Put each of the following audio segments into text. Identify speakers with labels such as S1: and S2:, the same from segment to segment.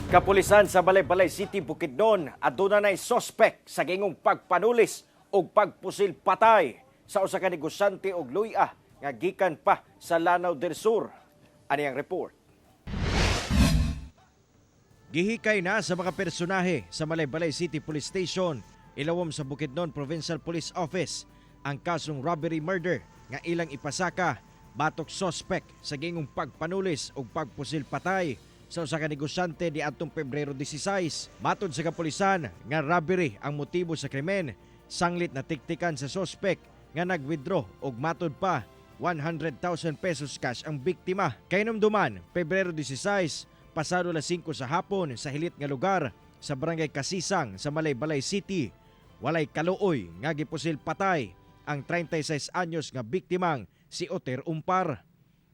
S1: Kapulisan sa Balay-Balay City, Bukidnon, aduna nay sospek sa gingong pagpanulis o pagpusil patay sa usa ka negosyante og luya nga gikan pa sa Lanao del Sur. Ani ang report. Gihikay na sa mga personahe sa Balay-Balay City Police Station, ilawom sa Bukidnon Provincial Police Office ang kasong robbery murder nga ilang ipasaka batok sospek sa gingong pagpanulis o pagpusil patay sa usa ka negosyante di atong Pebrero 16. Matod sa kapulisan nga robbery ang motibo sa krimen, sanglit na tiktikan sa sospek nga nag-withdraw og matod pa 100,000 pesos cash ang biktima. Kainomduman, Pebrero 16, pasado las 5 sa hapon sa hilit nga lugar sa Barangay Kasisang sa Balay-Balay City, walay kaluoy nga gipusil patay ang 36 anyos nga biktimang si Oter Umpar.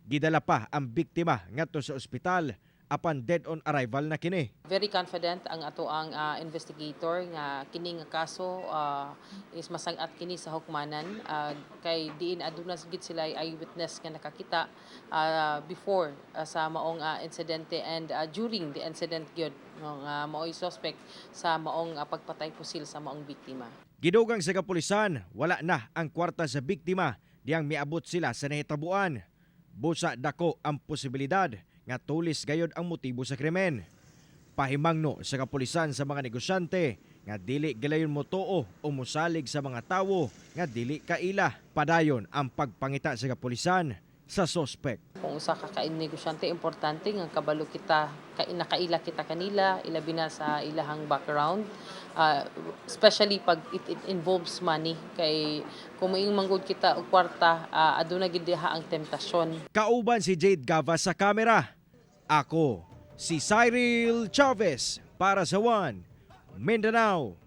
S1: Gidala pa ang biktima ngadto sa ospital apan dead on arrival na kini.
S2: Very confident ang ato ang investigator nga kini nga kaso is masang-at kini sa hukmanan kay diin aduna gid sila eyewitness nga nakakita before sa maong insidente and during the incident gyud nga maoy suspect sa maong pagpatay pusil sa maong biktima.
S1: Gidugang sa kapulisan, wala na ang kwarta sa biktima diyang miabot sila sa nahitabuan. Busa dako ang posibilidad nga tulis gayod ang motibo sa krimen. Pahimangno sa kapulisan sa mga negosyante nga dili galayon motoo o musalig sa mga tawo nga dili kaila. Padayon ang pagpangita sa kapulisan sa sospek.
S2: Kung usa ka negosyante, importante nga kabalo kita, nakaila kita kanila, ilabi na sa ilahang background. Especially pag it involves money. Kay kung maing manggod kita og kwarta, aduna gid diha ang temptasyon.
S1: Kauban si Jade Gava sa kamera. Ako, si Cyril Chavez para sa One Mindanao.